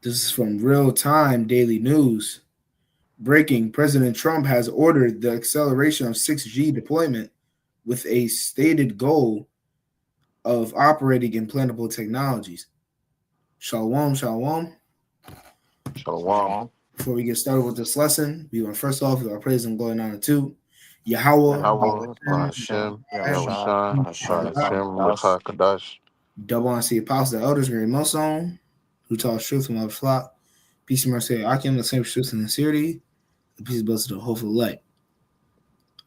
This is from Real Time Daily News. Breaking: President Trump has ordered the acceleration of 6G deployment with a stated goal of operating implantable technologies. Shalom, shalom. Shalom. Before we get started with this lesson, we want first off, our praise and glory and honor to Yahweh, Yahweh, Hashem, Yahushua, Hashem, Mutah Kadash. double honor to the apostles, the elders, Mary Millstone, who taught us truth and love flock. Peace and mercy, Akim, the same truth and sincerity. The peace and blessings to the hopeful light.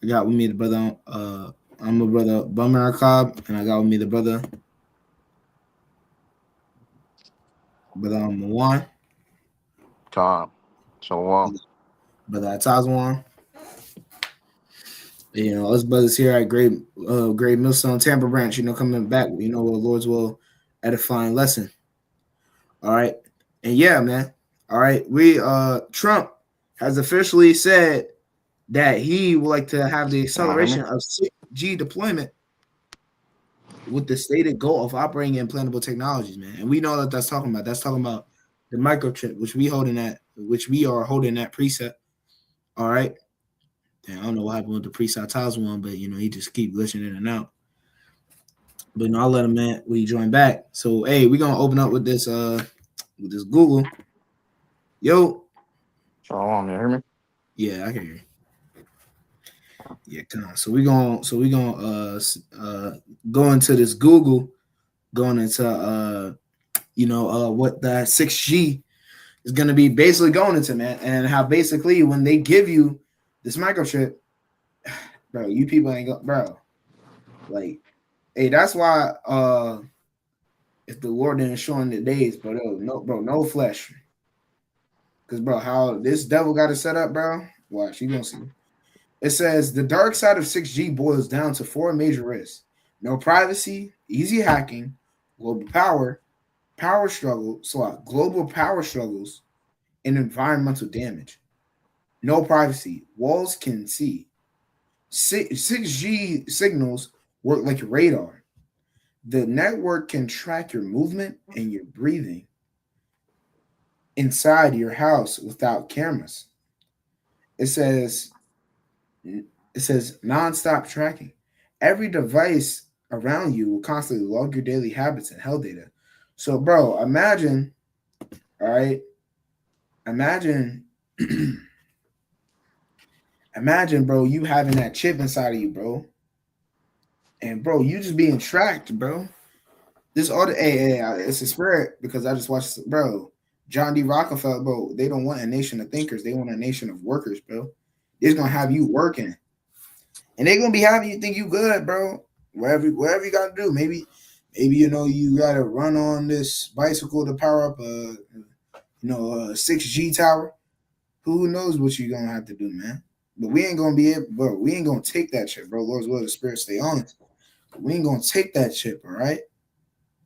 I got with me the brother, I'm a brother Bummer Cobb, and I got with me the brother Mawan, Tom. Shalom. brother Atazwan. You know, us brothers here at Great Millstone Tampa Branch, coming back, with the Lord's will edifying lesson. All right. And yeah, man. All right. We Trump has officially said that he would like to have the acceleration of 6G deployment with the stated goal of operating implantable technologies, man. And we know that that's talking about the microchip, which we are holding that preset. All right. And I don't know what happened with the preset tiles one, but he just keep glitching in and out. But I'll let him, man, when he join back. So hey, we're gonna open up with this Google. Yo. Shalom, you hear me? Yeah, I can hear you. Yeah, come on. So we're gonna go into this Google, going into what the 6G is gonna be basically going into, man, and how basically when they give you this microchip, bro, you people ain't go, bro. Like, hey, that's why if the Lord didn't show in the days, no flesh. Cause bro, how this devil got it set up, bro. Watch, you gonna see. It says the dark side of 6G boils down to four major risks: no privacy, easy hacking, global power struggles, and environmental damage. No privacy. Walls can see. 6G signals work like radar. The network can track your movement and your breathing inside your house without cameras. It says nonstop tracking. Every device around you will constantly log your daily habits and health data. So, bro, imagine, all right, imagine, bro, you having that chip inside of you, bro, and bro, you just being tracked, bro. This all the it's a spirit because I just watched, bro. John D. Rockefeller, bro. They don't want a nation of thinkers; they want a nation of workers, bro. They're gonna have you working, and they're gonna be having you think you good, bro. Wherever you gotta do, maybe you gotta run on this bicycle to power up a 6G tower. Who knows what you're gonna have to do, man? But we ain't gonna be able, bro. We ain't gonna take that chip, bro. Lord's will, the spirit stay on us. But we ain't gonna take that chip, all right?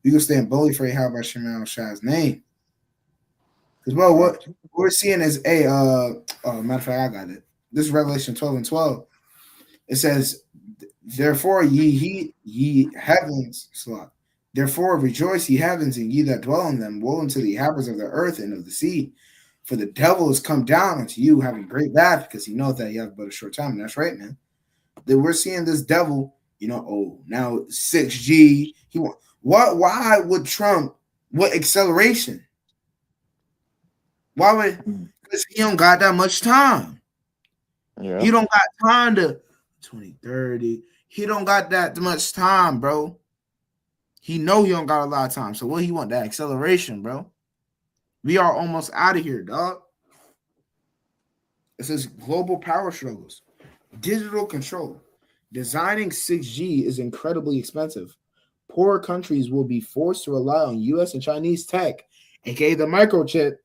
We gonna stand boldly for Yahweh Shemel Shai's name. Because, bro, what we're seeing is matter of fact, I got it. This is Revelation 12:12. It says, therefore ye heavens, therefore rejoice ye heavens, and ye that dwell in them. Woe unto the inhabitants of the earth and of the sea. For the devil has come down unto you having great wrath, because he knows that you have but a short time. And that's right, man. That we're seeing this devil, now 6G. Why would Trump, what acceleration? Why would, because he don't got that much time. Yeah. He don't got time to 2030. He don't got that much time, bro. He know he don't got a lot of time. So what he want? That acceleration, bro. We are almost out of here, dog. It says global power struggles, digital control. Designing 6G is incredibly expensive. Poorer countries will be forced to rely on U.S. and Chinese tech, aka the microchip,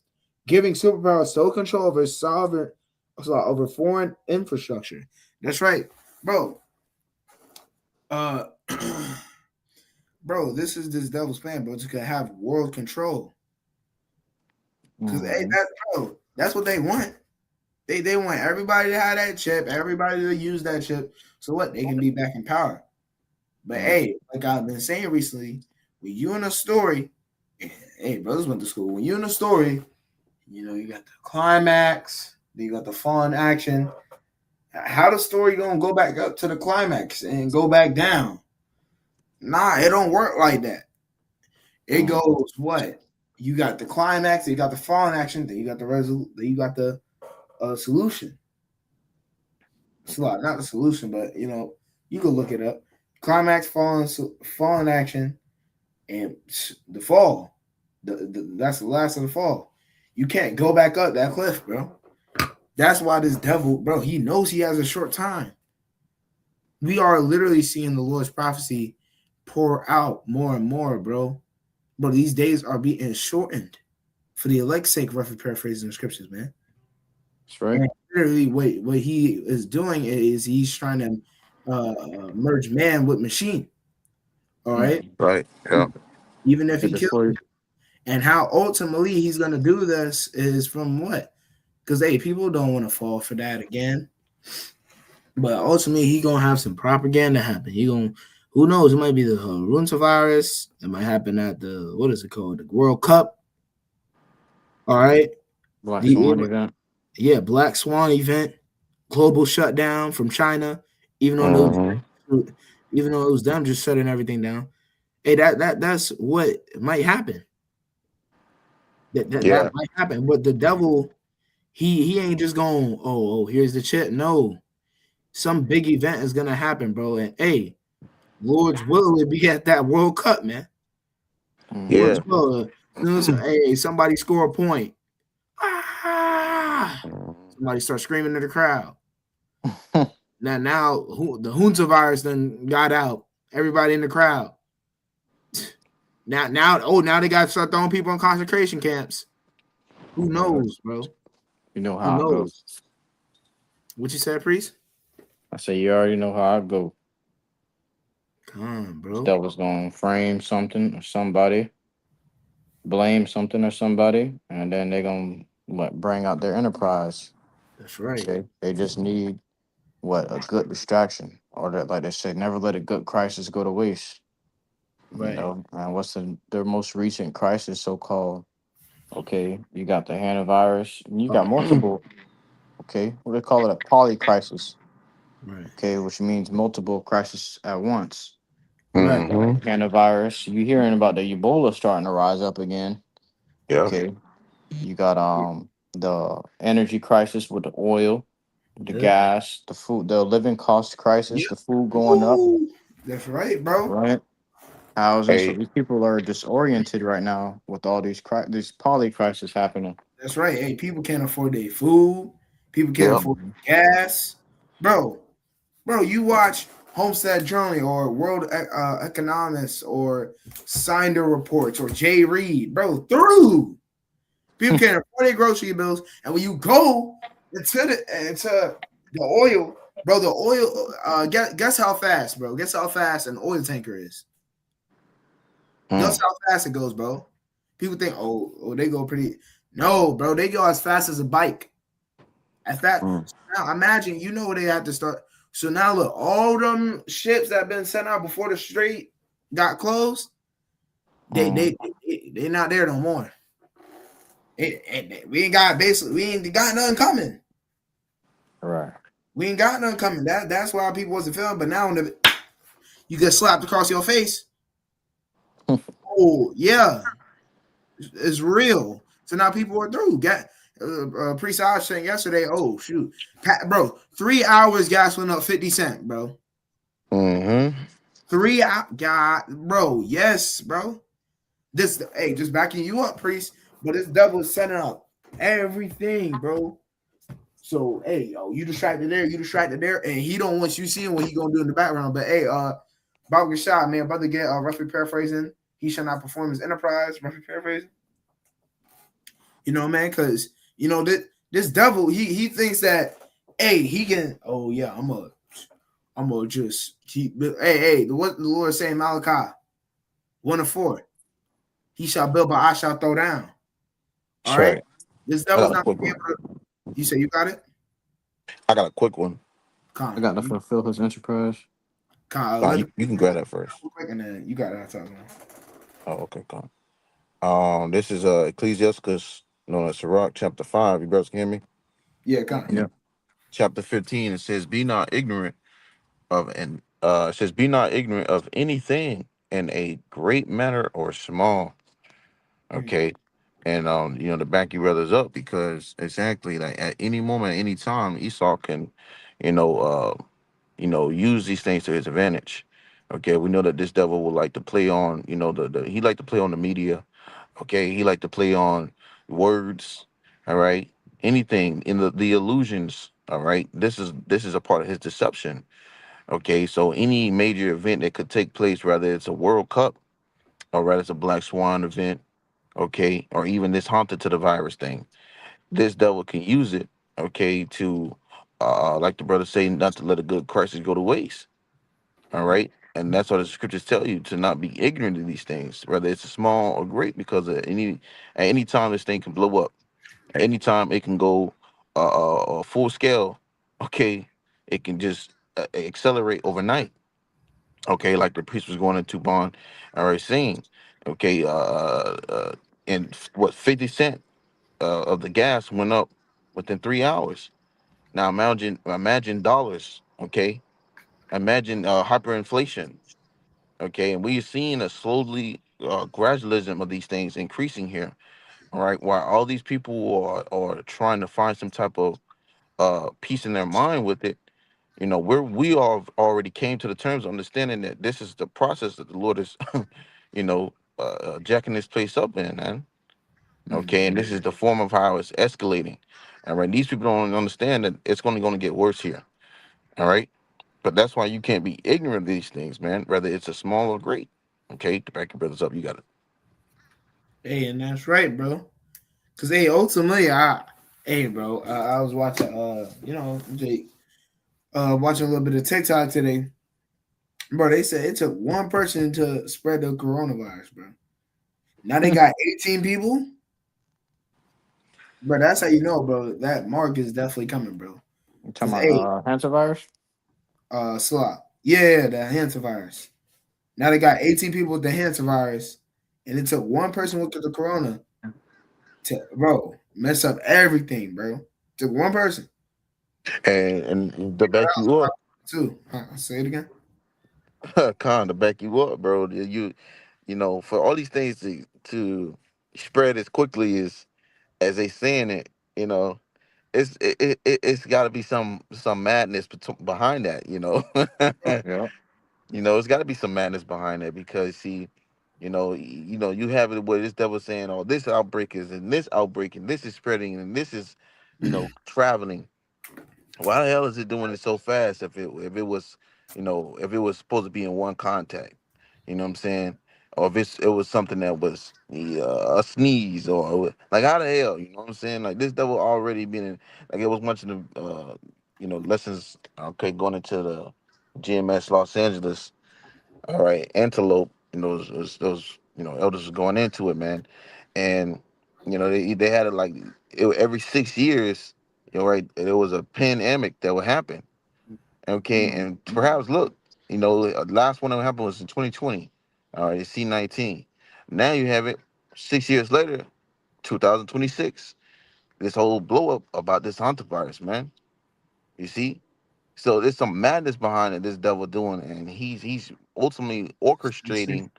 giving superpowers sole control over foreign infrastructure. That's right, bro. Bro, this is this devil's plan, bro. To have world control. Because that's what they want. They want everybody to have that chip, everybody to use that chip. So what? They can be back in power. But hey, like I've been saying recently, when you in a story, hey, brothers went to school. When you in a story You got the climax, then you got the fun action. How the story gonna go back up to the climax and go back down? Nah, it don't work like that. It goes what? You got the climax, you got the fun action, then you got the then you got the solution. It's a lot, not the solution, but you can look it up. Climax, fallen action, and the fall. That's the last of the fall. You can't go back up that cliff, bro. That's why this devil, bro, he knows he has a short time. We are literally seeing the Lord's prophecy pour out more and more, bro. But these days are being shortened for the elect's sake, roughly paraphrasing the scriptures, man. That's right. And literally, what he is doing is he's trying to merge man with machine. All right. Right. Yeah. Even if he kills him. And how ultimately he's going to do this is from what? Because, hey, people don't want to fall for that again. But ultimately, he's going to have some propaganda happen. Who knows? It might be the Runtavirus. It might happen at the, what is it called? The World Cup. All right. Black Swan event. Yeah, Black Swan event. Global shutdown from China. Even though it was them just shutting everything down. Hey, that's what might happen. That might happen. But the devil, he ain't just going, oh, here's the chip. No. Some big event is gonna happen, bro. And hey, Lord's will be at that World Cup, man. Yeah. Lord's will. Hey, somebody score a point. Somebody start screaming to the crowd. now the Hunta virus then got out. Everybody in the crowd. Now they got to start throwing people in concentration camps. Who knows, bro? You know how it goes. What you said, Priest? I say you already know how I go. Come on, bro. Devil's gonna frame something or somebody, blame something or somebody, and then they're gonna bring out their enterprise. That's right. Okay? They just need a good distraction, or that, like they said, never let a good crisis go to waste. Right. And what's their most recent crisis, so called? Okay, you got the hantavirus, and you got multiple. Okay, what do they call it? A poly crisis. Right. Okay, which means multiple crises at once. Right. Hantavirus. You hearing about the Ebola starting to rise up again? Yeah. Okay, you got the energy crisis with the oil, the gas, the food, the living cost crisis, the food going up. That's right, bro. Right. Housing. So these people are disoriented right now with all these poly crises happening. That's right. Hey, people can't afford their food. People can't afford gas, bro. You watch Homestead Journal or World Economics or Sinder Reports or Jay Reid, bro. People can't afford their grocery bills, and when you go into the oil, bro, the oil. Guess how fast, bro? Guess how fast an oil tanker is. Guess how fast it goes, bro. People think, oh, they go pretty. No, bro, they go as fast as a bike. As fast. Now imagine, where they have to start. So now look, all them ships that have been sent out before the strait got closed, they not there no more. We ain't got nothing coming. Right. We ain't got nothing coming. That's why people wasn't feeling. But now you get slapped across your face. Oh yeah, it's real. So now people are through. Priest I was saying yesterday. Oh shoot, bro, 3 hours gas went up 50 cents, bro. 3 hours, God, bro. Yes, bro. Just backing you up, Priest. But this devil is setting up everything, bro. So you distracted there, and he don't want you seeing what he gonna do in the background. But Bob Gashad, man, brother, get roughly paraphrasing. He shall not perform his enterprise. Roughly paraphrasing. Man, because this devil, he thinks that he can. Oh yeah, I'm gonna just keep. What the Lord is saying, Malachi 1:4. He shall build, but I shall throw down. All right. This devil's not gonna be able to. You say you got it? I got a quick one. I got to fulfill his enterprise. You can grab that first. Quick, and then you got it. Oh, okay, Con. This is Ecclesiasticus No, that's Sirach chapter 5. You brothers can hear me? Yeah, kind Yeah. Chapter 15, it says, Be not ignorant of, and it says, Be not ignorant of anything in a great matter or small. of. Okay. And to back you brothers up, because exactly, like, at any moment, at any time, Esau can, you know, use these things to his advantage. Okay, we know that this devil would like to play on, he like to play on the media. Okay, he like to play on words. All right, anything in the illusions. All right, this is a part of his deception. Okay, so any major event that could take place, whether it's a World Cup or whether it's a Black Swan event, okay, or even this haunted to the virus thing, this devil can use it. Okay, to like the brother say, not to let a good crisis go to waste. All right. And that's what the scriptures tell you, to not be ignorant of these things, whether it's small or great, because at any time this thing can blow up. At any time it can go full scale. Okay. It can just accelerate overnight. Okay. Like the priest was going into bond, all right, saying, okay, and what, 50 cent of the gas went up within 3 hours. Now imagine dollars. Okay. Imagine hyperinflation. Okay, and we're seeing a slowly gradualism of these things increasing here. All right, while all these people are trying to find some type of peace in their mind with it, we all already came to the terms of understanding that this is the process that the Lord is jacking this place up in, man. Okay, and this is the form of how it's escalating. All right, these people don't understand that it's only going to get worse here. All right. But that's why you can't be ignorant of these things, man. Whether it's a small or great. Okay, to back your brothers up, you got it. Hey, and that's right, bro. Cause hey, ultimately, hey, bro, I was watching, Jake, watching a little bit of TikTok today, bro. They said it took one person to spread the coronavirus, bro. Now they got 18 people, bro. That's how you know, bro. That mark is definitely coming, bro. You Cause talking hey, about hantavirus? slot, yeah, the hantavirus. Now they got 18 people with the hantavirus, and it took one person with the corona to, bro, mess up everything, bro. Took one person. And to back you up, Too. Say it again. Con, to back you up, bro. For all these things to spread as quickly as they saying it, you know, it's got to be some madness behind that, Yeah. It's got to be some madness behind it, because see, you have it where this devil saying, "Oh, this outbreak is, and this outbreak, and this is spreading, and this is, traveling." Why the hell is it doing it so fast? If it was supposed to be in one contact, you know what I'm saying? Or if it was something that was a sneeze, or like, how the hell, you know what I'm saying? Like, this devil already been in, like, it was mentioned lessons. Okay, going into the GMS Los Angeles. All right, Antelope, and those elders was going into it, man, and they had it like, every 6 years, right, there was a pandemic that would happen. Okay, and perhaps look, last one that happened was in 2020. All right, C-19. Now you have it 6 years later, 2026. This whole blow up about this hantavirus, man. You see, so there's some madness behind it. This devil doing, and he's ultimately orchestrating,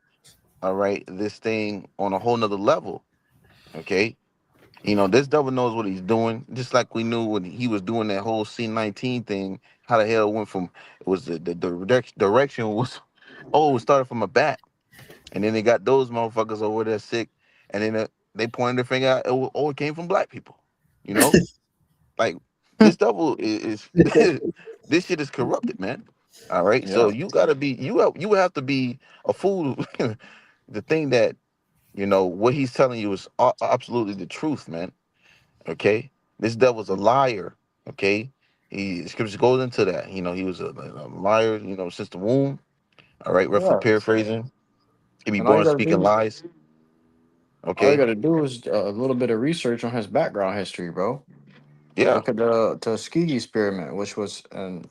all right, this thing on a whole nother level. Okay. This devil knows what he's doing, just like we knew when he was doing that whole C-19 thing, how the hell it went from, it was direction was, oh, it started from a bat. And then they got those motherfuckers over there sick. And then they pointed their finger out, it came from black people. You know? Like, this devil is this shit is corrupted, man. All right. So Yeah. you have to be a fool to think that what he's telling you is absolutely the truth, man. Okay, this devil's a liar. Okay, scripture goes into that. He was a liar. Since the womb. All right, roughly Yeah. paraphrasing. He be And all you born gotta speaking do, lies. all you Okay, gotta do is a little bit of research on his background history, bro. yeah, Look at the Tuskegee experiment, which was an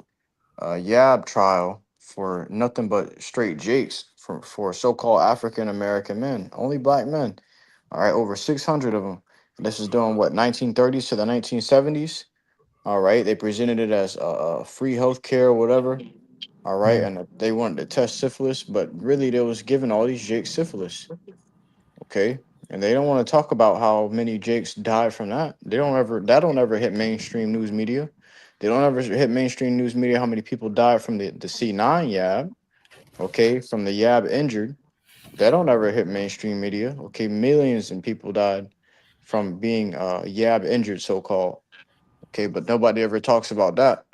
Yab trial for nothing but straight jakes for so-called African American men, only black men. All right, over 600 of them. This is during what 1930s to the 1970s. All right, they presented it as free healthcare or whatever. All right, and they wanted to test syphilis, but really they was giving all these jakes syphilis. Okay, and they don't want to talk about how many jakes died from that. Don't ever hit mainstream news media. They don't ever hit mainstream news media how many people died from the C9 Yab. Okay, from the Yab injured. That don't ever hit mainstream media. Okay, millions and people died from being Yab injured, so called. Okay, but nobody ever talks about that.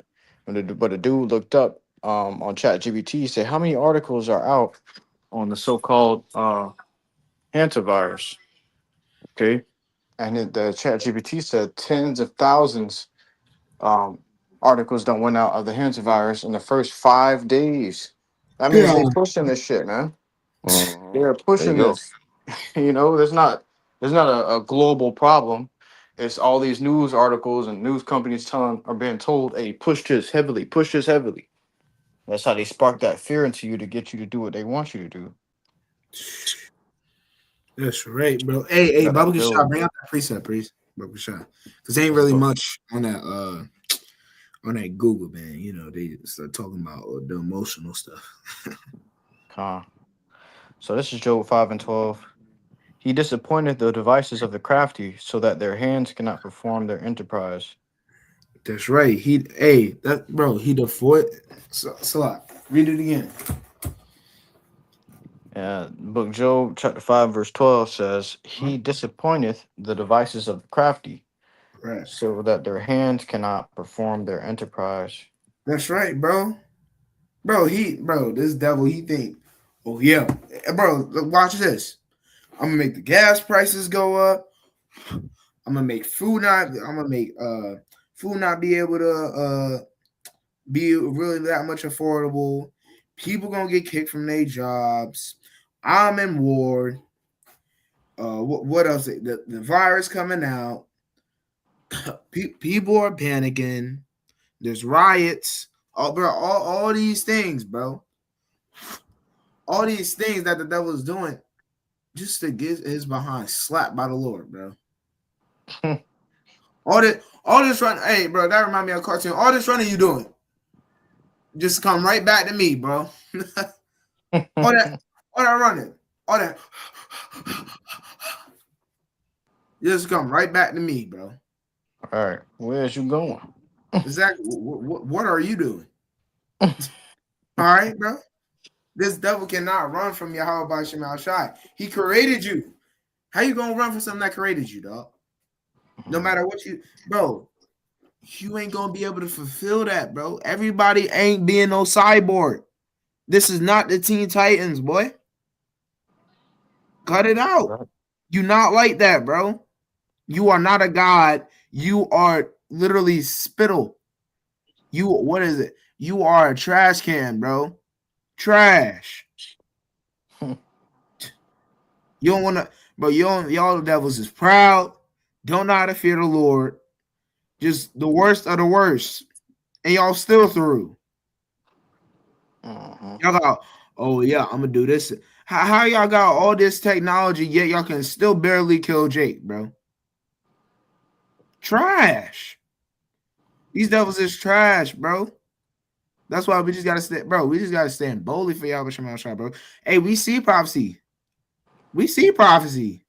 But a dude looked up on ChatGPT, he said, how many articles are out on the so-called hantavirus? Okay, and the ChatGPT said tens of thousands articles that went out of the hantavirus in the first 5 days. That means Yeah. they pushing this shit, man. Hmm. They're There you pushing go. this. There's not a global problem. It's all these news articles and news companies are being told, hey, push this heavily. That's how they spark that fear into you to get you to do what they want you to do. That's right, bro. Hey, Gotta Baba Shot, build. bring out that preset, please. Baba Shot. Because ain't Let's really go. much on that Google, man. You know, they start talking about the emotional stuff. Con. So this is Job 5 and 12. He disappointed the devices of the crafty so that their hands cannot perform their enterprise. That's right. He the fourth. So read it again. Book Job chapter 5 verse 12 says, he disappointeth the devices of the crafty Right. so that their hands cannot perform their enterprise. That's right, bro. This devil, he think, oh yeah, bro, look, watch this. I'm gonna make the gas prices go up. I'm gonna make food not be able to be really that much affordable. People gonna get kicked from their jobs. I'm in war. What else? The virus coming out. People are panicking. There's riots. All these things, bro. All these things that the devil is doing just to get his behind slapped by the Lord, bro. all this run. Hey, bro, that remind me of a cartoon. All this running you doing, just come right back to me, bro. all that running, all that, just come right back to me, bro. All right, where's you going? Exactly. What are you doing? All right, bro. This devil cannot run from Yahweh by Shemal Shai. He created you. How you gonna run from something that created you, dog? No matter what bro, you ain't gonna be able to fulfill that, bro. Everybody ain't being no cyborg. This is not the Teen Titans, boy. Cut it out. You not like that, bro. You are not a god. You are literally spittle. What is it? You are a trash can, bro. Trash. You don't want to, but y'all the devils is proud. Don't know how to fear the Lord. Just the worst of the worst. And y'all still through. Y'all got, oh yeah, I'm gonna do this. How y'all got all this technology, yet y'all can still barely kill Jake, bro? Trash. These devils is trash, bro. That's why we just gotta stay, bro. We just gotta stand boldly for y'all, bro. Hey, we see prophecy. We see prophecy.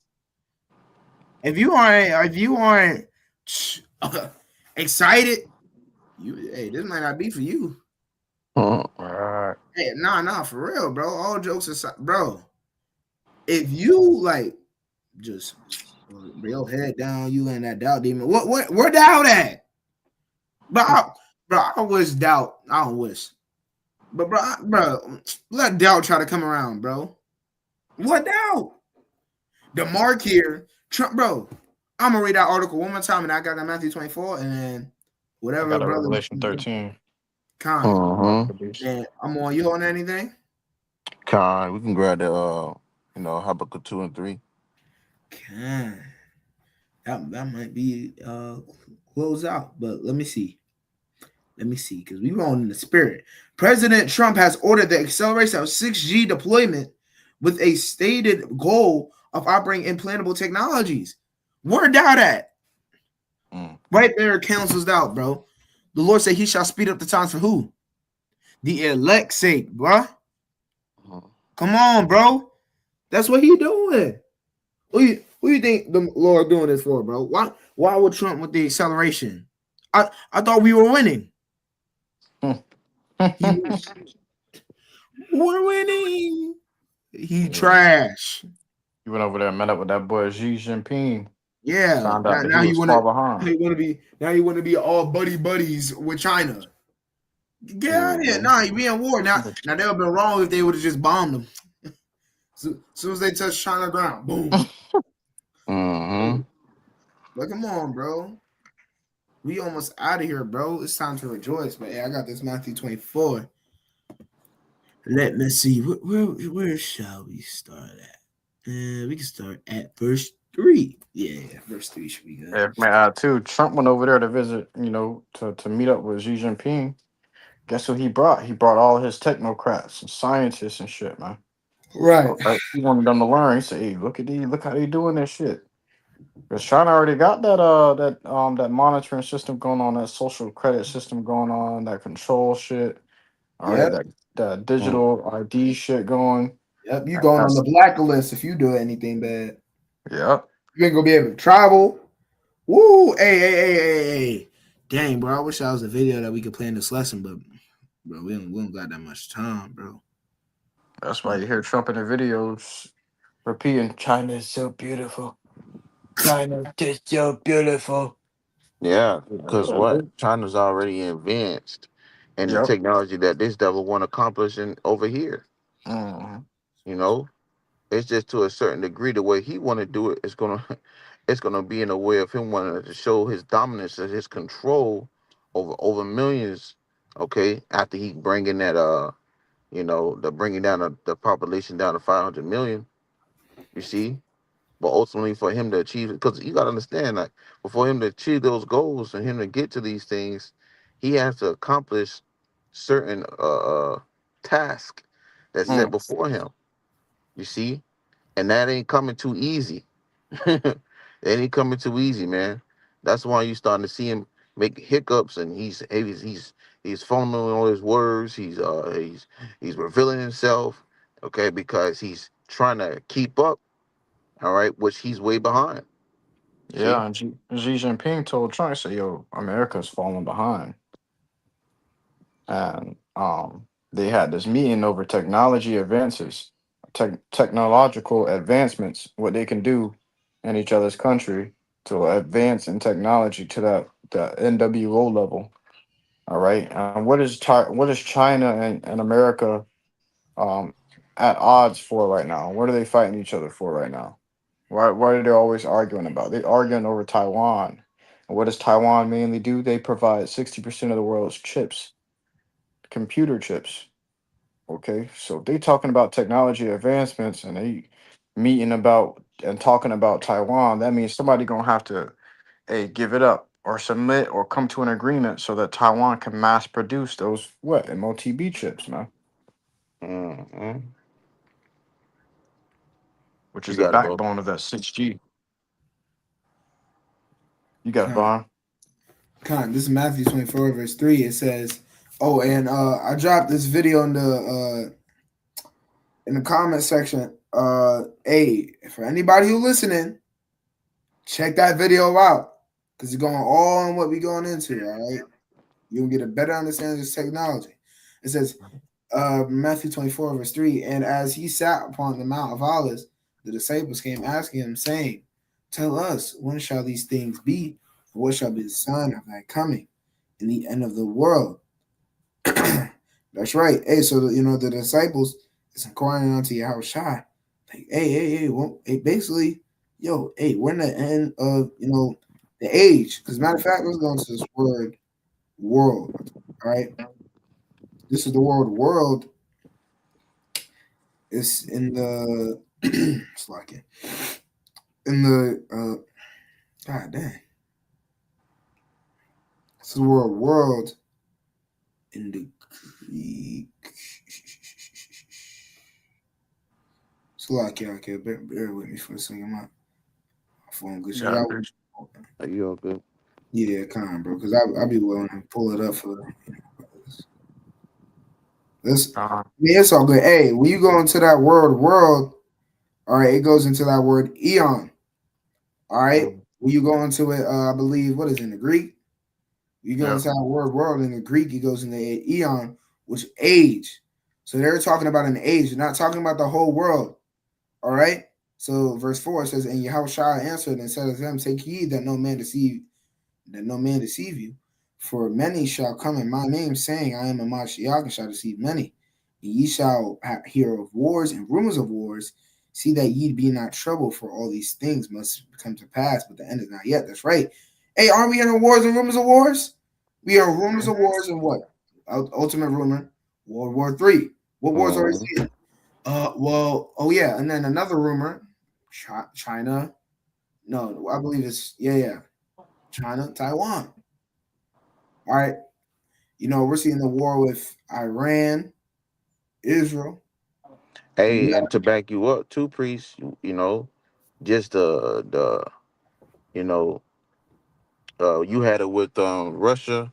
If you aren't excited, this might not be for you. All right. Hey, nah, for real, bro. All jokes aside, bro. If you like just bring your head down, you and that doubt demon. Where doubt at? But I wish doubt. I don't wish. But bro, let doubt try to come around, bro. What doubt? The mark here, Trump, bro. I'm gonna read that article one more time, and I got that Matthew 24, and whatever, I got a brother. Revelation 13. And I'm on you on anything? Con, we can grab the Habakkuk 2 and 3. Can that might be close out, but let me see. Because we rolling in the spirit. President Trump has ordered the acceleration of 6G deployment with a stated goal of operating implantable technologies. Where doubt at? Mm. Right there, it cancels out, bro. The Lord said he shall speed up the times for who? The elect's sake, bro. Mhm. Come on, bro. That's what he doing. Who you think the Lord doing this for, bro? Why would Trump with the acceleration? I thought we were winning. He we're winning. He Yeah. trash. He went over there and met up with that boy Xi Jinping. Yeah. Found Now, out that he was far behind. you wanna be all buddies with China. Get out of here. Mhm. Nah, he be in war. Now they would have been wrong if they would have just bombed them. So, as soon as they touch China ground, boom. Mm-hmm. But come on, bro. We almost out of here, bro. It's time to rejoice. But hey, I got this Matthew 24. Let me see. Where shall we start at? We can start at verse 3. Yeah, verse 3 should be good. Yeah, man, too. Trump went over there to visit, to meet up with Xi Jinping. Guess what he brought? He brought all his technocrats and scientists and shit, man. Right. All right. He wanted them to learn. He said, "Hey, look how they doing this shit." Because China already got that monitoring system going on, that social credit system going on, that control shit. All right, Yep. that digital ID shit going. Yep. You going on That's the blacklist if you do anything bad. Yep. You ain't gonna be able to travel. Woo! Hey. Dang, bro. I wish I was a video that we could play in this lesson, but bro, we don't got that much time, bro. That's why you hear Trump in the videos repeating, "China is so beautiful. China is so beautiful." Yeah, because what? China's already advanced in the Yep. technology that this devil want to accomplish in over here. Mhm. You know, it's just to a certain degree the way he want to do it. It's gonna, it's gonna be in a way of him wanting to show his dominance and his control over millions. Okay, after he bringing that the bringing down the population down to 500 million. You see, but ultimately for him to achieve, because you got to understand, like, before him to achieve those goals and him to get to these things, he has to accomplish certain tasks that's set Mm. before him. You see, and that ain't coming too easy. It ain't coming too easy, man. That's why you starting to see him make hiccups, and he's fumbling all his words. He's revealing himself, okay, because he's trying to keep up. All right, which he's way behind. See. Yeah, and Xi Jinping told Trump, he said, "Yo, America's falling behind." And they had this meeting over technology advances, technological advancements, what they can do in each other's country to advance in technology to the NWO level. All right, and what is China and America um, at odds for right now? What are they fighting each other for right now? What are they always arguing about? They're arguing over Taiwan. And what does Taiwan mainly do? They provide 60% of the world's chips, computer chips. Okay, so they talking about technology advancements and they meeting about and talking about Taiwan. That means somebody gonna have to give it up or submit or come to an agreement so that Taiwan can mass produce those MOTB chips, man, Hmm. which You is the got it, bro. backbone of that 6G. You got it, Con, Vaughn. this is Matthew 24, verse 3. It says, oh, and I dropped this video in the comment section. Hey, for anybody who listening, check that video out. Because it's going all on what we going into, all right? You'll get a better understanding of this technology. It says, Matthew 24, verse 3, and as he sat upon the Mount of Olives, the disciples came asking him, saying, tell us, when shall these things be? And what shall be the sign of thy coming in the end of the world? That's right. Hey, so the disciples is inquiring unto Yahushua, like, hey, basically, yo, hey, we're in the end of the age. Because matter of fact, let's go into this word world. All right, this is the word world. It's in the it's like it in the god dang. It's the word world in the Greek. So like, yeah, okay, bear with me for a second. My phone good shit. Yeah, dude. Are you all good? Yeah, kind, bro. Because I'll be willing to pull it up for this. Uh, Yeah, it's all good. Hey, when you go into that world, all right, it goes into that word eon. All right. mm, When you go into it, I believe what is in the Greek? You go yeah. into that word world in the Greek, it goes into eon, which age. So they're talking about an age, they're not talking about the whole world. All right. So verse 4 says, and Yahushua answered and said to them, take heed that no man deceive you. For many shall come in my name, saying, I am a Mashiach, and shall deceive many. And ye shall hear of wars and rumors of wars. See that ye be not troubled, for all these things must come to pass, but the end is not yet. That's right. Hey, aren't we hearing wars and rumors of wars? We are rumors of wars and what? Ultimate rumor, World War III. What wars are we Mhm. seeing? Oh yeah, and then another rumor, China. No, I believe it's China, Taiwan. All right. We're seeing the war with Iran, Israel. Hey, and to back you up too, priest. You know, just the you know you had it with Russia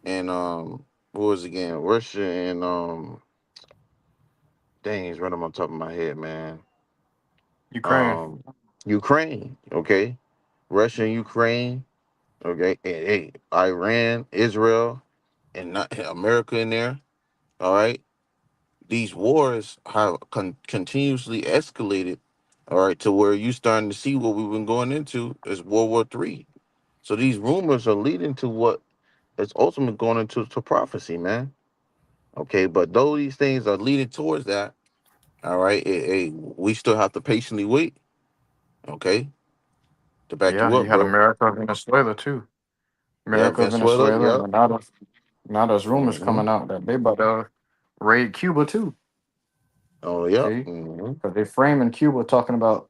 and what was it again? Russia and dang, it's right on top of my head, man. Ukraine. Um, Ukraine, okay, Russia and Ukraine, okay, and hey, Iran, Israel, and not America in there. All right, these wars have continuously escalated. All right, to where you starting to see what we've been going into is World War III. So these rumors are leading to what is ultimately going into to prophecy, man. Okay, but though these things are leading towards that, all right, we still have to patiently wait. Okay, to back Yeah, you you up, had bro. America, Venezuela too. Yeah, America, Venezuela. Venezuela, Yeah. and now there's rumors Hmm. coming out that they about to raid Cuba too. Oh, yeah. See, Hmm. because they framing Cuba talking about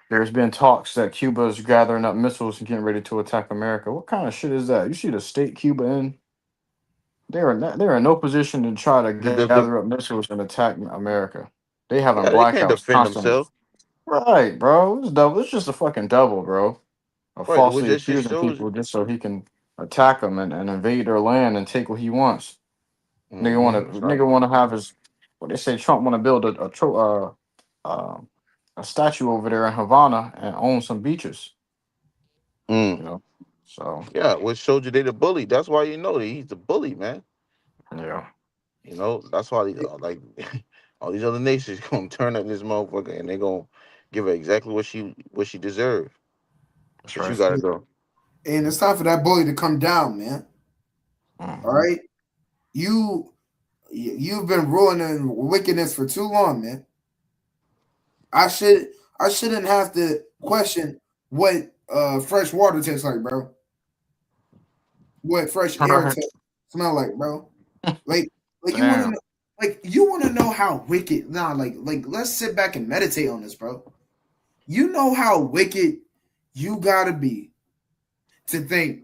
there's been talks that Cuba is gathering up missiles and getting ready to attack America. What kind of shit is that? You see the state Cuba in? They're in no position to try to gather up missiles and attack America. They having Yeah, they can't blackouts defend constantly. themselves. Right, bro. It's double. It's just a fucking double, bro. Of Right, which falsely that just accusing shows. people just so he can attack them and invade their land and take what he wants. That's right. Nigga want to have his what they say. Trump want to build a statue over there in Havana and own some beaches. Mm. You know, so Yeah, which showed you they the bully. That's why you know that he's the bully, man. yeah, You know, that's why like all these other nations gonna turn up this motherfucker and they gonna give her exactly what she deserved. that's But you right. gotta go. And it's time for that bully to come down, man. All Hmm. right. You've been ruling in wickedness for too long, man. I should I shouldn't have to question what fresh water tastes like, bro. What fresh air Right. smell like, bro. Like like you want to Damn. know you want to know how wicked. Nah, like let's sit back and meditate on this, bro. You know how wicked you gotta be to think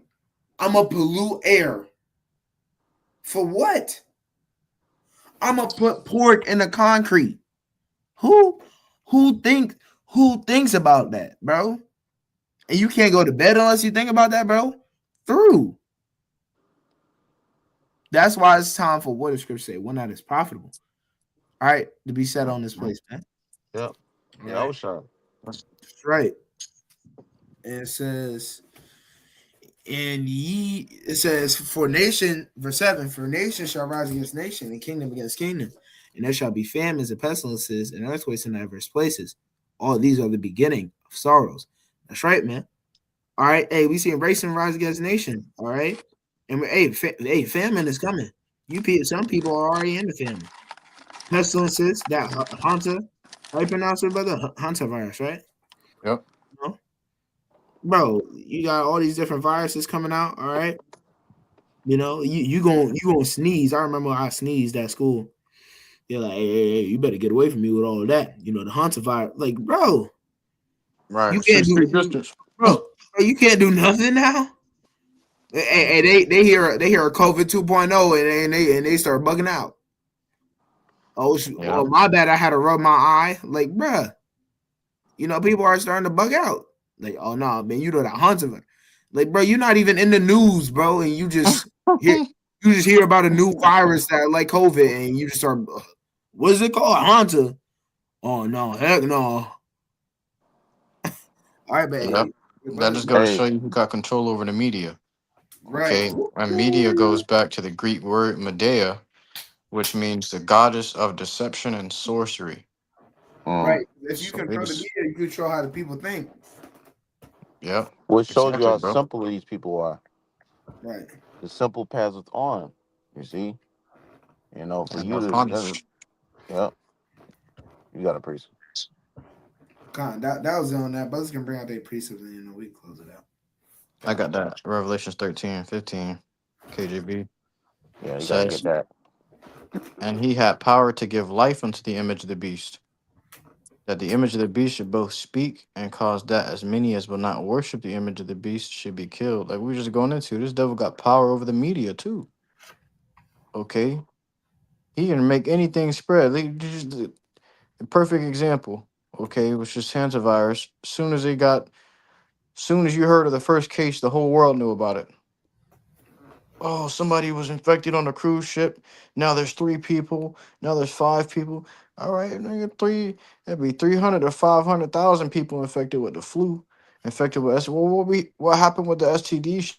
I'm gonna pollute air for what? I'm gonna put pork in the concrete. Who who think who thinks about that, bro? And you can't go to bed unless you think about that, bro. Through. That's why it's time for what the scripture say. One that is profitable. All right, to be set on this Mhm. place, man. Yep. All Yeah, I right, was sure. That's that's right. And it says, it says, for nation, verse 7, for nation shall rise against nation, and kingdom against kingdom, and there shall be famines and pestilences and earthquakes in diverse places. All these are the beginning of sorrows. That's right, man. All right, hey, we see nation rise against nation. All right, and hey, famine is coming. Some people are already in the famine. Pestilences, that Hunter, how you pronounce it, brother? Hunter virus, right? yep. No? Bro, you got all these different viruses coming out. All right, you gonna sneeze. I remember I sneezed at school. They're like, hey, you better get away from me with all of that. The Hunter virus. Like, bro, you Right. can't 6 feet do, distance. bro, you can't do nothing now. Hey, they hear a COVID 2.0 and they start bugging out. Yeah. My bad. I had to rub my eye. Like, bruh, people are starting to bug out. Like, oh no, man, you know that Hunter. Like, bro, you're not even in the news, bro, and hear you just hear about a new virus that like COVID, and you just start, what is it called, Hunter? Oh no, heck no. All right, Yep. man, That just goes to Hey, show you who got control over the media. right, Okay. And media goes back to the Greek word Medea, which means the goddess of deception and sorcery. um, right. If you So they control the just, media, you control how the people think. yep, which shows you exactly, how bro. simple these people are. Right. The simple passes on. You see, for And you they're to, punished. yep, you got a priest. That was on that. Brothers can bring out their precepts and we close it out. I Con. got that. Revelations 13:15. KJB Yeah, you got to get says, that. and he had power to give life unto the image of the beast, that the image of the beast should both speak and cause that as many as will not worship the image of the beast should be killed. Like we were just going into, this devil got power over the media too. Okay. He can make anything spread. Like, just a perfect example. Okay, it was just hantavirus. Soon as you heard of the first case, the whole world knew about it. Oh, somebody was infected on a cruise ship. Now there's 3 people. Now there's 5 people. All right, nigga, that'd be 300 to 500,000 people infected with the flu, infected with S. Well, what happened with the STD?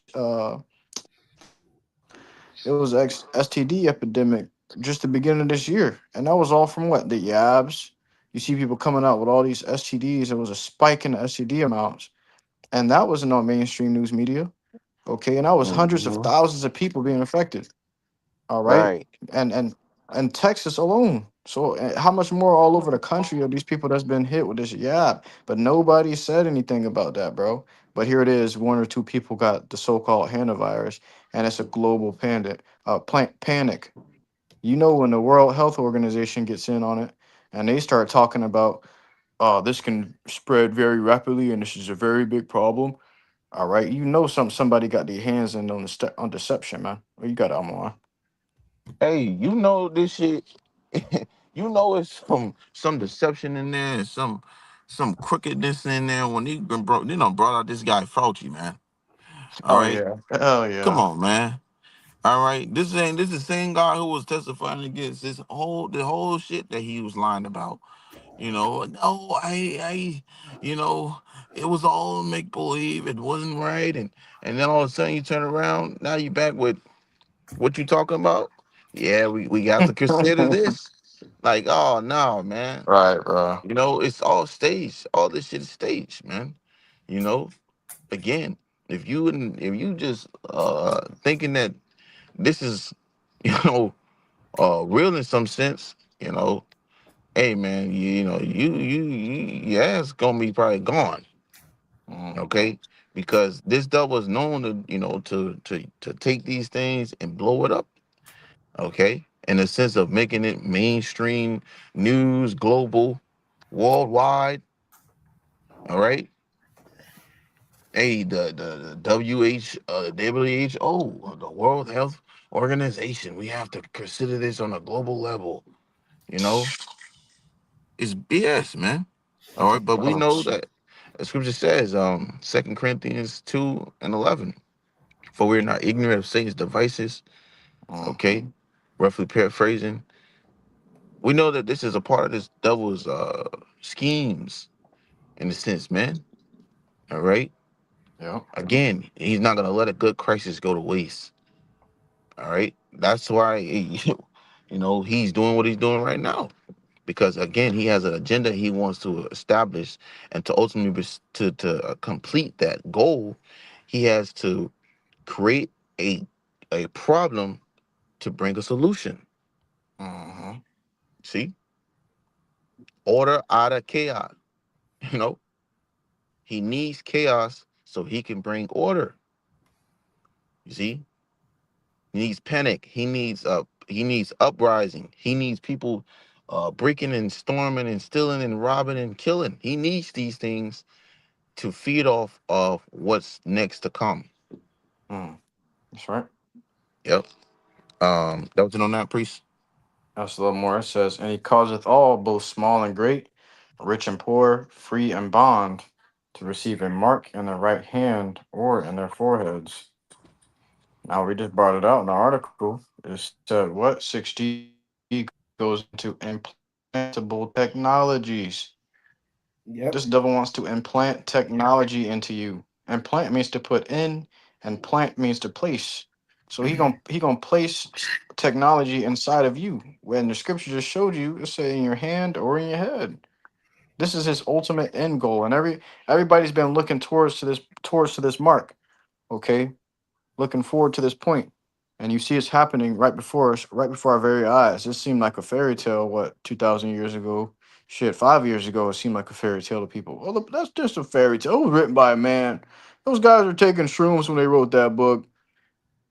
It was STD epidemic just the beginning of this year, and that was all from what, the Yabs. You see people coming out with all these STDs. There was a spike in the STD amounts, and that wasn't on mainstream news media. Okay, and that was hundreds of Hmm. thousands of people being affected. All right, Right. and and Texas alone. So how much more all over the country are these people that's been hit with this? Yeah, but nobody said anything about that, bro. But here it is: 1 or 2 people got the so-called hantavirus, and it's a global panic. You know when the World Health Organization gets in on it, and they start talking about, oh, this can spread very rapidly, and this is a very big problem. All right, you know somebody got their hands in on on deception, man. What you got, Amon? Hey, this shit. It's some deception in there and some crookedness in there when he been brought out this guy Fauci, man. All Oh right, yeah. Oh come yeah. on, man. All right, this is the same guy who was testifying against the whole shit that he was lying about. No, you know, it was all make believe. It wasn't right, and then all of a sudden you turn around. Now you back with what you talking about? Yeah, we got to consider this. Like, oh no, man. Right, bro. It's all staged. All this shit is staged, man. You know, again, if you just thinking that this is, you know, real in some sense, hey man, your ass gonna be probably gone, Mm, okay? Because this devil is known to, to take these things and blow it up, okay? In the sense of making it mainstream news, global, worldwide, all right? Hey, the WHO, the World Health Organization, we have to consider this on a global level. You know, it's BS, man. All right, but we know facts. that the scripture says, 2 Corinthians 2:11, for we're not ignorant of Satan's devices. Okay, Mhm. roughly paraphrasing, we know that this is a part of this devil's schemes in a sense, man. All right. Yep. Again, he's not gonna let a good crisis go to waste. All right. That's why he's doing what he's doing right now. Because again, he has an agenda he wants to establish, and to ultimately to complete that goal, he has to create a problem to bring a solution. Hmm. See, order out of chaos. You know, he needs chaos so he can bring order. You see, he needs panic. He needs uprising. He needs people breaking and storming and stealing and robbing and killing. He needs these things to feed off of what's next to come. Mm. That's right. Yep. That was it on that, priest. That's a little more. It says, and he causeth all, both small and great, rich and poor, free and bond. to receive a mark in their right hand or in their foreheads. Now we just brought it out in the article. It said what 6G goes into implantable technologies. This Yep. devil wants to implant technology into you. Implant means to put in, and plant means to place. So he gonna place technology inside of you. When the scripture just showed you, it's say in your hand or in your head. This is his ultimate end goal, and everybody's been looking towards to this mark. Okay, looking forward to this point, and you see it's happening right before us, right before our very eyes. This seemed like a fairy tale. What 2,000 years ago? Shit, 5 years ago, it seemed like a fairy tale to people. Oh, look, that's just a fairy tale. It was written by a man. Those guys were taking shrooms when they wrote that book.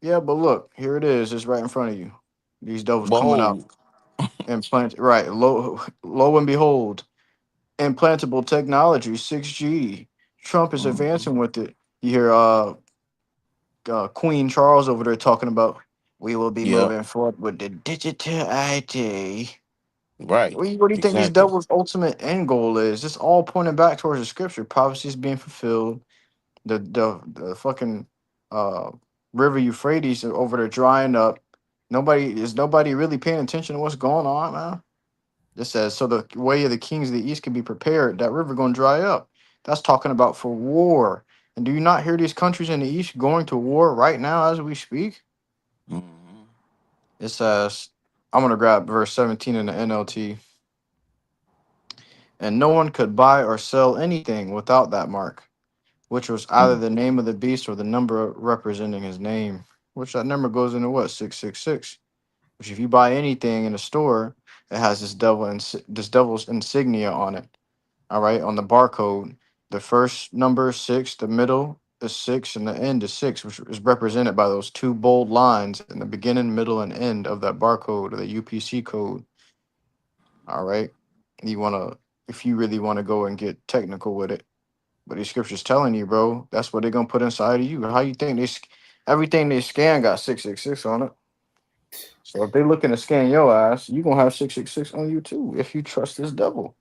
Yeah, but look, here it is. It's right in front of you. These devils coming out. Behold. Implant right. Lo and behold, implantable technology, 6G. Trump is Mhm. advancing with it. You hear Queen Charles over there talking about we will be Yep. moving forward with the digital ID. Right. What do you think these Exactly. devils' ultimate end goal is? This all pointing back towards the scripture. Prophecies being fulfilled. The fucking uh, river Euphrates over there drying up. Nobody really paying attention to what's going on, man. This says so the way of the kings of the east can be prepared. That river gonna dry up. That's talking about for war. And do you not hear these countries in the east going to war right now as we speak? Hmm. It says, I'm going to grab verse 17 in the NLT. And no one could buy or sell anything without that mark, which was either the name of the beast or the number representing his name, which that number goes into what? 666. Which if you buy anything in a store, it has this devil's insignia on it. All right, on the barcode, the first number is 6, the middle is 6, and the end is 6, which is represented by those two bold lines in the beginning, middle, and end of that barcode or the UPC code. All right, you want to, if you really want to go and get technical with it, but these scriptures telling you, bro, that's what they're gonna put inside of you. How you think everything they scan got 666 on it? So if they looking to scan your ass, you gonna have 666 on you too if you trust this devil.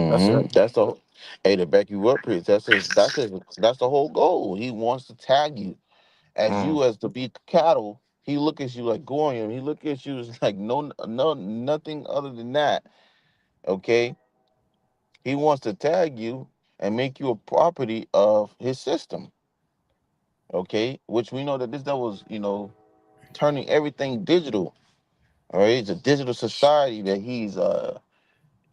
That's it. That's the hey to back you up, Chris. That's the whole goal. He wants to tag you as Mm, you as to be cattle. He look at you like Goyim. He look at you as like no nothing other than that. Okay. He wants to tag you and make you a property of his system. Okay, which we know that this devil's turning everything digital. All right, it's a digital society that he's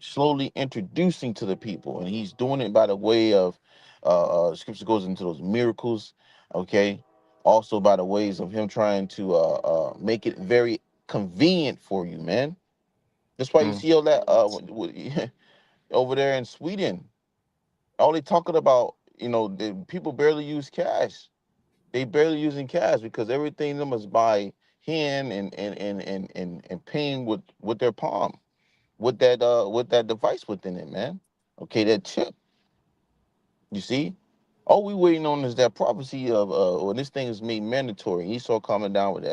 slowly introducing to the people, and he's doing it by the way of scripture goes into those miracles. Okay, also by the ways of him trying to make it very convenient for you, man. That's why you mm, see all that over there in Sweden. All they talking about, the people barely use cash. They barely using cash because everything them is by hand and paying with their palm with that device within it, man. Okay, that chip. You see, all we waiting on is that prophecy of when this thing is made mandatory. Esau coming down with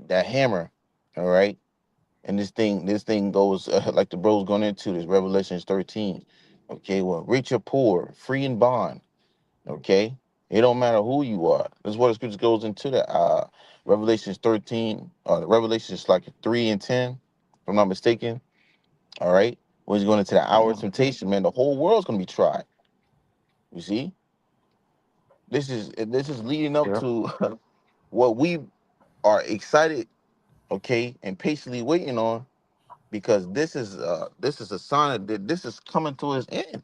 that hammer, all right. And this thing goes like the bro's going into this Revelations 13. Okay, well, rich or poor, free and bond. Okay, it don't matter who you are. This is what the scripture goes into the Revelations 13, Revelations like 3 and 10, if I'm not mistaken. All right. When he's going into the hour of temptation, man, the whole world's gonna be tried. You see, this is leading up yeah. to what we are excited, okay, and patiently waiting on, because this is a sign that this is coming to its end.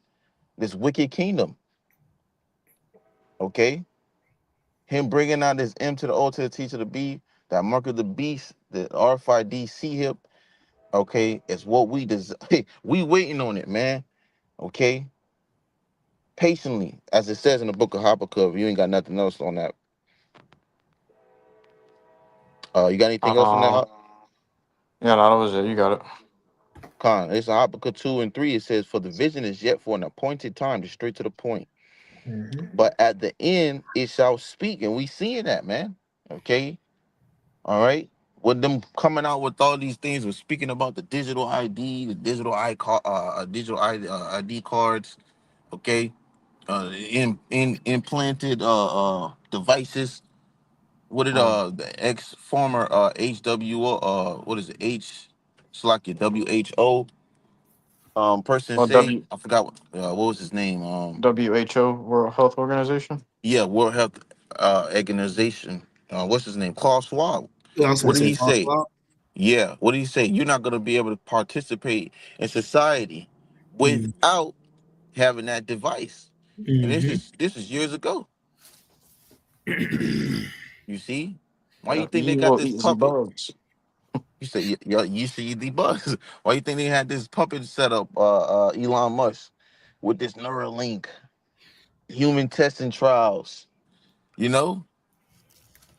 This wicked kingdom, okay, him bringing out this M to the O to the T to the B, that mark of the beast, the RFID C hip, okay, it's what we desire. We waiting on it, man. Okay, patiently, as it says in the book of Habakkuk. If you ain't got nothing else on that, you got anything else on that? Uh, yeah, no, that was it. You got it. Khan, it's in Habakkuk 2 and 3. It says, "For the vision is yet for an appointed time," just straight to the point. Mm-hmm. "But at the end it shall speak," and we seeing that, man. Okay, all right. With them coming out with all these things, we're speaking about the digital ID, the digital ID cards. Okay, in implanted devices. What did the ex former HW what is it H slash WHO person Well, say? I forgot what was his name. WHO, World Health Organization. Yeah, World Health Organization. What's his name? Klaus Schwab. I was gonna What did say he Klaus say? Schwab. Yeah, what did he say? You're not gonna be able to participate in society without having that device. And Mm-hmm. this is years ago. You see, why you Yeah, think they got evil this easy puppet? bugs. You say you see the buzz. Why you think they had this puppet set up, Elon Musk, with this Neuralink human testing trials? You know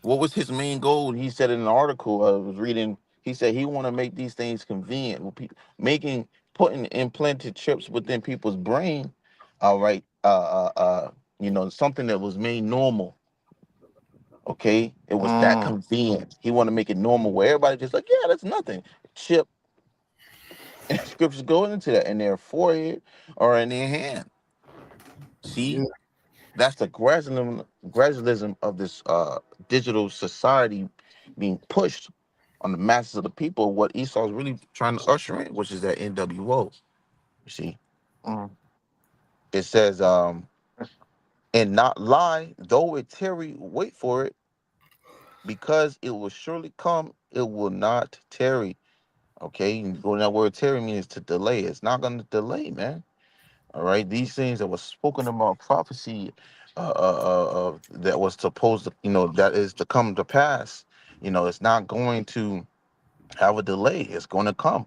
what was his main goal? He said in an article I was reading. He said he want to make these things convenient, making putting implanted chips within people's brain. All right, something that was made normal. Okay, it was that Mm, convenient. He want to make it normal where everybody just like, yeah, that's nothing. Chip. And scriptures go into that in their forehead or in their hand. Yeah, See, that's the gradualism of this digital society being pushed on the masses of the people. What Esau is really trying to usher in, which is that NWO. You see, mm, it says, and not lie, though it tarry, wait for it, because it will surely come. It will not tarry. Okay, and go that word tarry means to delay. It's not going to delay, man. All right, these things that was spoken about prophecy, that was supposed to, that is to come to pass. It's not going to have a delay. It's going to come.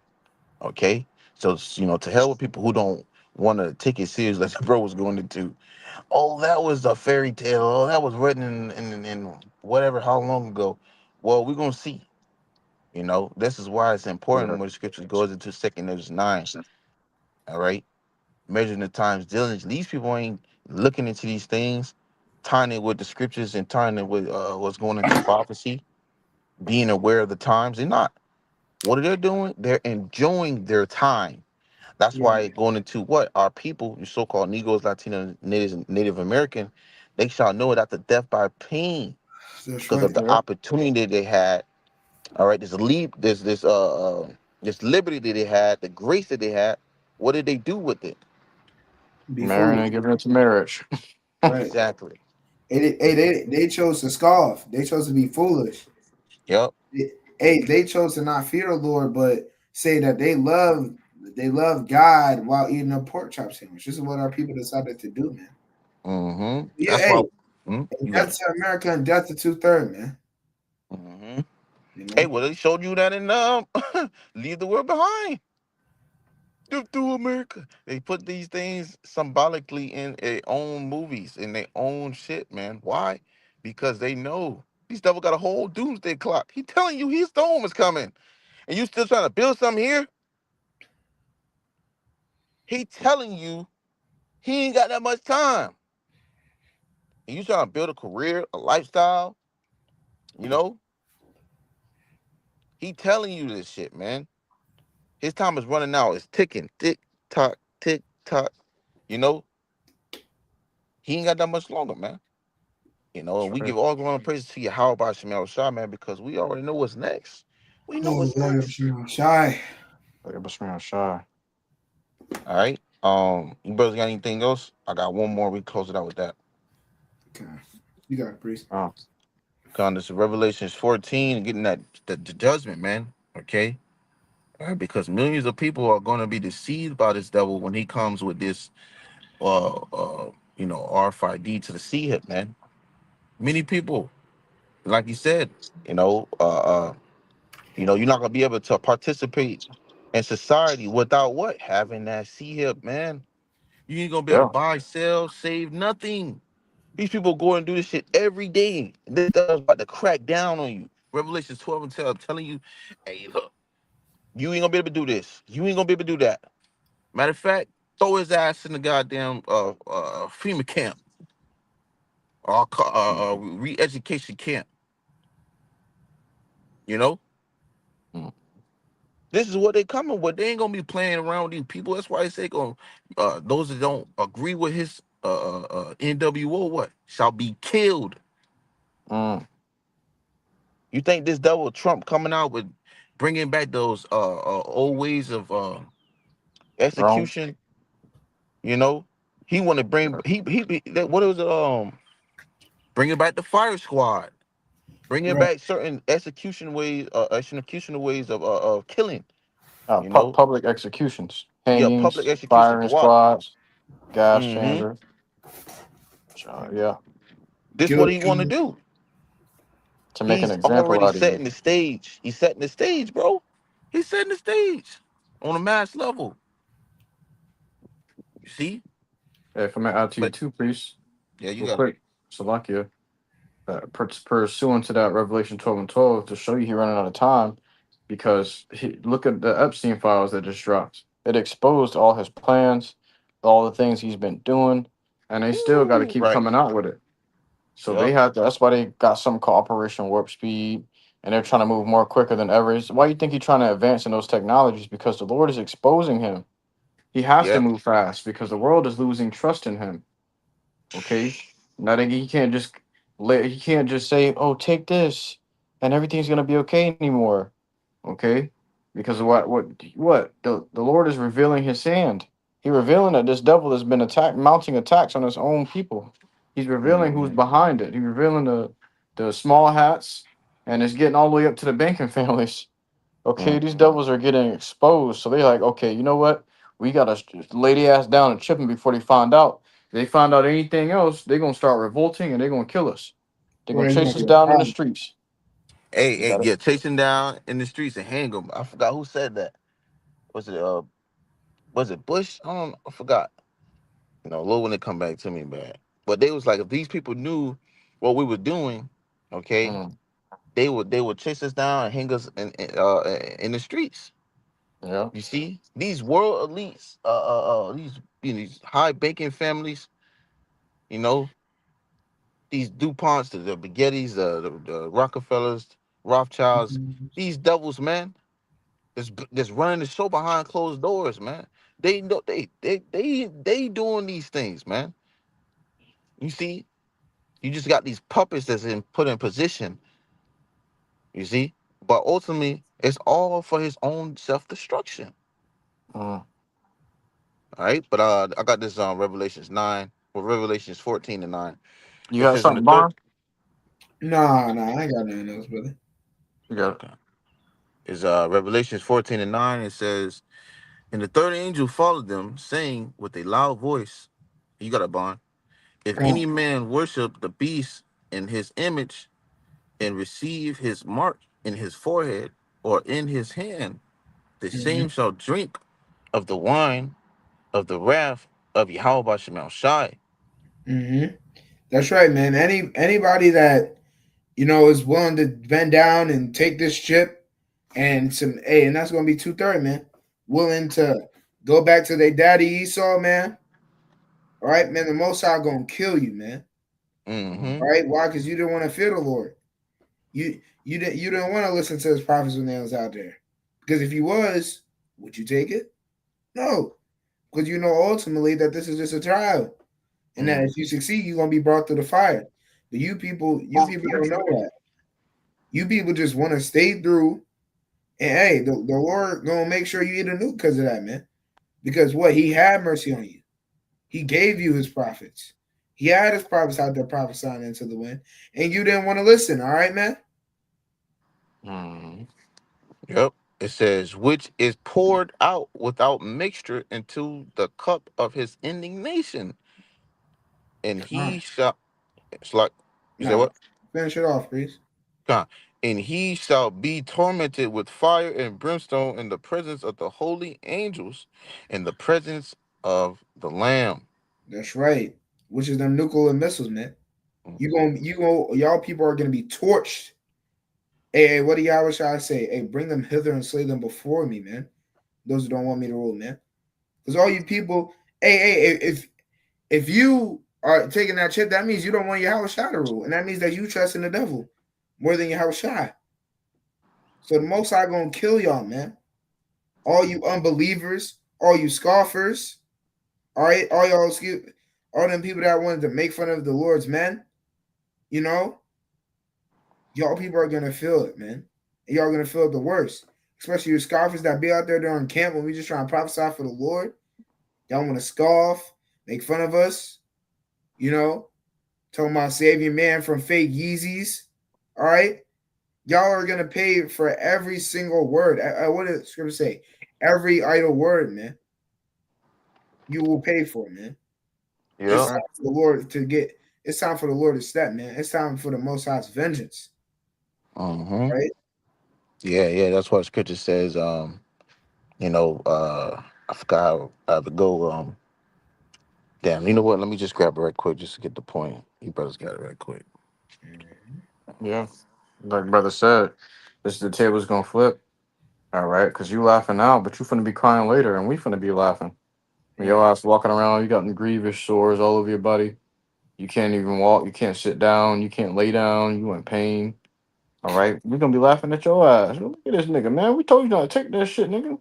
Okay, so to hell with people who don't want to take it serious, like the bro was going into. Oh, that was a fairy tale. Oh, that was written in whatever how long ago. Well, we're gonna see. This is why it's important yeah. when the scriptures goes into Second Ezra 9. All right, measuring the times diligently. These people ain't looking into these things, tying it with the scriptures and tying it with what's going into prophecy, being aware of the times. They're not. What are they doing? They're enjoying their time. That's yeah, why going into what our people, your so-called Negroes, Latinos, Natives, and Native American, they shall know it after death by pain that's because right. of the Yep. opportunity that they had. All right, this liberty that they had, the grace that they had. What did they do with it? Be Marrying foolish, and giving it to marriage. right? Exactly. They chose to scoff. They chose to be foolish. Yep. Hey, they chose to not fear the Lord, but say that they love God while eating a pork chop sandwich. This is what our people decided to do, man. Yeah, That's why. hey, You got death it. to America and death to 2/3, man. hmm You Hey, know, well, they showed you that in Leave the World Behind. Through America. They put these things symbolically in their own movies, in their own shit, man. Why? Because they know these devil got a whole doomsday clock. He telling you his storm is coming, and you still trying to build something here. He telling you he ain't got that much time, and you trying to build a career, a lifestyle. You know, he telling you this shit, man. His time is running out. It's ticking, tick tock, tick tock. You know, he ain't got that much longer, man. And we Sure. give all glory and praise to you, how about Shemal Shah, man, because we already know what's next. We know oh what's boy, I'm next. sure shy. Like a best man shy. All right. You brothers got anything else? I got one more. We close it out with that. Okay, you got it, priest. Oh, Con this is Revelations 14, getting the judgment, man. Okay. All right, because millions of people are going to be deceived by this devil when he comes with this RFID to the sea hip, man. Many people, like you said, you know, uh uh you're not gonna be able to participate in society without what? Having that C hip, man. You ain't gonna be able to yeah. buy, sell, save nothing. These people go and do this shit every day. This is about to crack down on you. Revelations 12 and 12 telling you, hey, look, you ain't gonna be able to do this. You ain't gonna be able to do that. Matter of fact, throw his ass in the goddamn FEMA camp or re-education camp. You know? Mm. This is what they coming with. They ain't gonna be playing around with these people. That's why I say, those that don't agree with his NWO what shall be killed. Mm. You think this devil Trump coming out with bringing back those old ways of Wrong. execution? You know, he want to bring what was it bringing back the fire squad, bringing Right. back certain execution ways of killing. You know, Public executions, yeah, public hangings, execution firing for what? squads, gas Mm-hmm. chamber. Yeah, This what he want to Guillotine. do. to make an He's example already out of you. setting the stage. He's setting the stage, bro. He's setting the stage on a mass level. You see? If I may add to you But too, priest, yeah, you real got it. quick, Salakia, pursuant to that Revelation 12 and 12, to show you he running out of time, because look at the Epstein files that just dropped. It exposed all his plans, all the things he's been doing, and they still got to Woo, keep right. coming out with it. So they Yep. had to, that's why they got some called Operation Warp Speed, and they're trying to move more quicker than ever. Why you think he's trying to advance in those technologies? Because the Lord is exposing him. He has to Yep. move fast because the world is losing trust in him. Okay, now that he can't just he can't just say, "Oh, take this," and everything's gonna be okay anymore. Okay, because what the Lord is revealing His hand. He revealing that this devil has been mounting attacks on his own people. He's revealing who's Mm-hmm. behind it. He's revealing the small hats, and it's getting all the way up to the banking families. Okay, these devils are getting exposed. So they're like, okay, you know what? We gotta lay the ass down and chip them before they find out. If they find out anything else, they're gonna start revolting and they're gonna kill us. They're Or gonna it's gonna chase us be a down in the problem. streets. Hey, You hey, got it. yeah, chasing down in the streets and hang them. I forgot who said that. Was it Bush? I forgot. You know, Lord when they come back to me, bad. But they was like, if these people knew what we were doing, okay, Mm, they would chase us down and hang us in the streets. yeah. You see, these world elites, these these high banking families, you know, these DuPonts, the Baguettes, the Rockefellers, Rothschilds, Mhm. these devils, man, that's running the show behind closed doors, man. They know they doing these things, man. You see, you just got these puppets that's put in position. You see, but ultimately, it's all for his own self destruction. Mm. All right, but I got this Revelations 9 or Revelations 14:9. You It got says in the something, third. Bond? Nah, I ain't got nothing else, brother. You got it. Is Revelations 14:9. It says, and the third angel followed them, saying with a loud voice, you got a bond. If Come any on. man worship the beast in his image and receive his mark in his forehead or in his hand, the Hmm. same shall drink of the wine of the wrath of Yahweh Shemel Shai. Hmm. That's right, man. Anybody that is willing to bend down and take this chip and and that's gonna be 230, man. Willing to go back to their daddy Esau, man. All right, man. The Most High gonna kill you, man. Mm. Mm-hmm. All right, why? Because you didn't want to fear the Lord. You didn't want to listen to his prophets when they was out there. Because if you was, would you take it? No, because you know ultimately that this is just a trial, and that Mm. if you succeed, you're gonna be brought through the fire. But you people don't know that. You people just want to stay through, and hey, the Lord gonna make sure you eat a nuke because of that, man. Because what He had mercy on you. He gave you His prophets. He had His prophets out there prophesying into the wind, and you didn't want to listen. All right, man. Mm. Yep. It says, which is poured out without mixture into the cup of his indignation, and he shall. It's like you said Nah, what? finish it off, please. God. And he shall be tormented with fire and brimstone in the presence of the holy angels, in the presence of the Lamb. That's right. Which is them nuclear missiles, man. Y'all people are gonna be torched. Hey, what do y'all wish I say? Hey, bring them hither and slay them before me, man. Those who don't want me to rule, man. Because all you people, if you are taking that chip, that means you don't want your Shah to rule, and that means that you trust in the devil more than your Shah. So the Most High gonna kill y'all, man. All you unbelievers, all you scoffers, all right, all y'all excuse. all them people that wanted to make fun of the Lord's men, you know, y'all people are gonna feel it, man. And y'all gonna feel it the worst. Especially your scoffers that be out there during camp when we just trying to prophesy for the Lord. Y'all want to scoff, make fun of us, you know, talking about saving man from fake Yeezys. All right. Y'all are gonna pay for every single word. What does scripture say? Every idle word, man. You will pay for it, man. It's Yeah. time for the Lord to get. It's time for the Lord to step, man. It's time for the Most High's vengeance, Mm-hmm. right? Yeah, yeah. That's what scripture says. You know, I forgot how to go. Damn. You know what? Let me just grab it right quick just to get the point. You brothers got it right quick. Mhm. Yeah, like brother said, this the table's gonna flip. All right, because you laughing now, but you finna be crying later, and we finna be laughing. Your Right. ass walking around, you got grievous sores all over your body. You can't even walk. You can't sit down. You can't lay down. You in pain. All right, we gonna be laughing at your ass. Look at this nigga, man. We told you not to take that shit, nigga.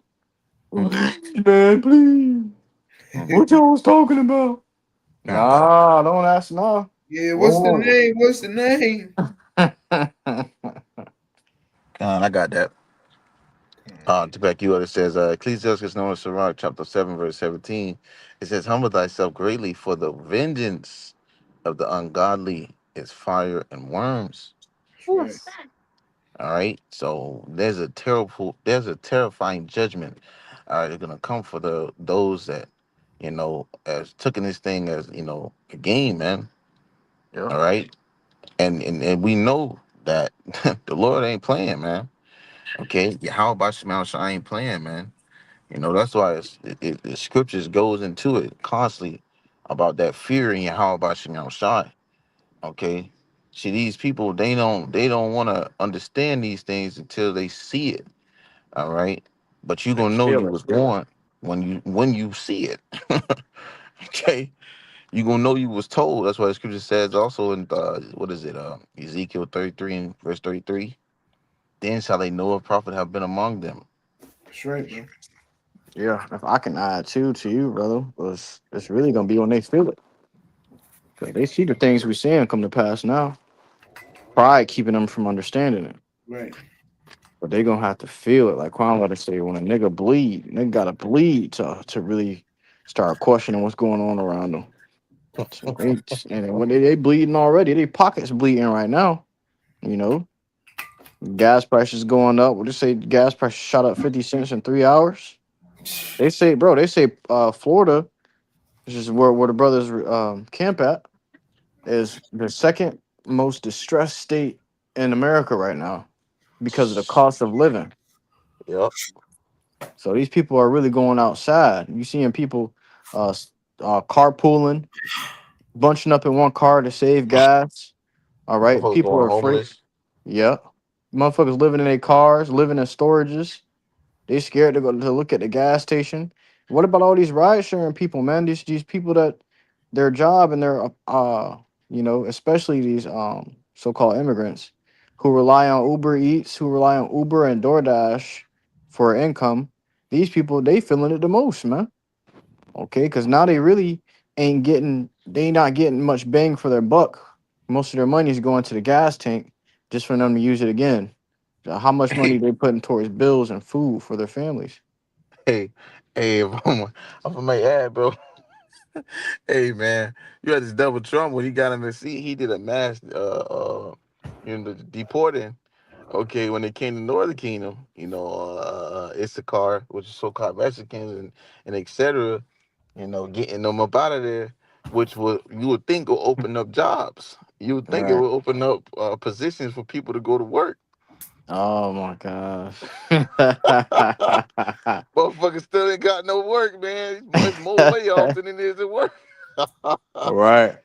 Please, man, please. What y'all was talking about? God, Nah, don't ask nah. Yeah. What's the Lord. name? What's the name? God, I got that. To back you up, it says, Ecclesiastes known as Sirach, chapter 7, verse 17. It says, humble thyself greatly, for the vengeance of the ungodly is fire and worms. That's right. All right. So there's a terrifying judgment. All right, they're gonna come for those that, as taking this thing as, a game, man. Yeah, All right. And we know that the Lord ain't playing, man. Okay. Yeah, how about Shemel I ain't playing, man. That's why the scriptures goes into it constantly about that fear in how about Shemel Shai. Okay. See, these people, they don't want to understand these things until they see it. All right. But you they gonna know you feel it. was born when you see it. Okay. You gonna know you was told. That's why the scripture says also in what is it? Ezekiel 33 and verse 33. Then shall they know a prophet have been among them. That's right, bro. Yeah, if I can add two to you, brother, was it's really gonna be when they feel it. 'Cause they see the things we seeing come to pass now. Pride keeping them from understanding it. Right. But they gonna have to feel it. Like Quan let us say, when a nigga gotta bleed to really start questioning what's going on around them. So and when they bleeding already, they pockets bleeding right now. You know, gas prices going up. What they say? Gas prices shot up 50 cents in 3 hours. They say, bro. They say Florida, which is where the brothers camp at, is the second most distressed state in America right now because of the cost of living. Yep. So these people are really going outside. You seeing people carpooling, bunching up in one car to save gas. All right, Motherfuckers people going are afraid. homeless. Yeah, motherfuckers living in their cars, living in storages. They scared to go to look at the gas station. What about all these ride sharing people, man? These people that their job and their especially these so-called immigrants who rely on Uber Eats, who rely on Uber and DoorDash for income. These people they feeling it the most, man. Okay, because now they not getting much bang for their buck. Most of their money is going to the gas tank just for them to use it again. So how much money Hey, they putting towards bills and food for their families? hey, hey, if I may add, bro. Hey, man, you had this double Trump when he got in the seat. He did a mass, deporting. Okay, when they came to Northern Kingdom, Issachar, which is so-called Mexicans and etc. Getting them up out of there, which would you would think will open up jobs. You would think it Right. would open up positions for people to go to work. Oh my gosh. Motherfuckers still ain't got no work, man. It's more layoffs than it is at work. Right.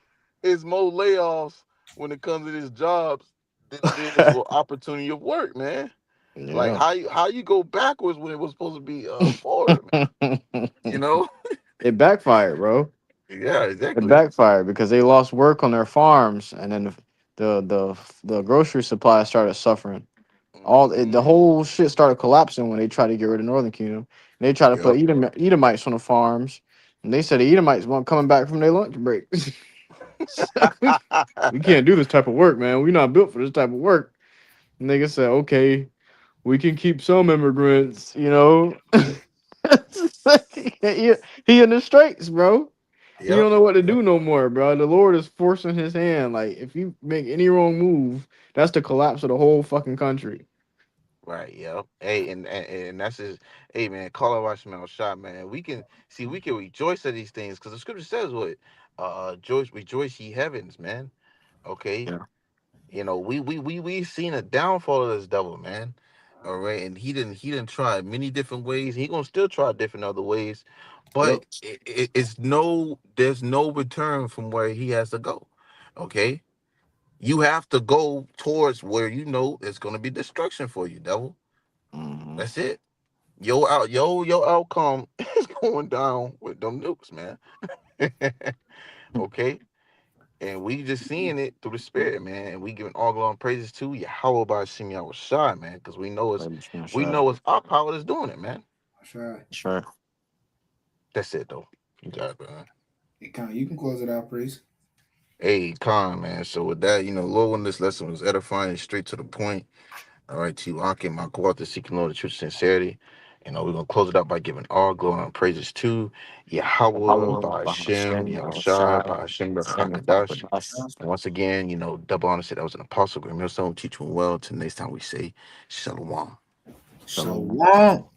It's more layoffs when it comes to these jobs than it is for opportunity of work, man. Like Yeah. how you go backwards when it was supposed to be forward, man. You know? It backfired, bro. Yeah, It exactly. backfired because they lost work on their farms, and then the grocery supply started suffering. The Hmm. whole shit started collapsing when they tried to get rid of Northern Kingdom. They tried to put Yep. Edomites on the farms. And they said the Edomites weren't coming back from their lunch break. We can't do this type of work, man. We're not built for this type of work. Nigga said, okay, we can keep some immigrants, you know. he, he in the straits, bro. He Yep. don't know what to Yep. do no more, bro. The Lord is forcing his hand. Like, if you make any wrong move, that's the collapse of the whole fucking country. Right. Yep. Hey, and that's his. Hey, man, call our Shemel shot, man. We can rejoice at these things because the scripture says what, rejoice ye heavens, man. Okay. Yeah. You know, we seen a downfall of this devil, man. All right, and he didn't try many different ways. He gonna still try different other ways, but Yep. there's no return from where he has to go. Okay, you have to go towards where you know it's gonna be destruction for you, devil. Hmm. That's it. Your outcome is going down with them nukes, man. Okay. And we just seeing it through the spirit, man. And we giving all glory and praises to Yahweh by Shemi Awashai, man, because we know it's our power that's doing it, man. That's right. Sure. That's it though. You got it, man. You can close it out, please. Hey, Khan, man. So with that, Lord, when this lesson was edifying and straight to the point. All right, to you, Akim, my co-author, seeking Lord the truth and sincerity. We're gonna close it out by giving all glory and praises to Yahweh, Power by by Hashem, Hashem, or Yahushai, Shai, by Hashem, Hashem, Rakakadash. Us. And once again, double honor said that was an apostle, great millstone, teach him well. Till next time we say Shalom. Shalom. Shalom.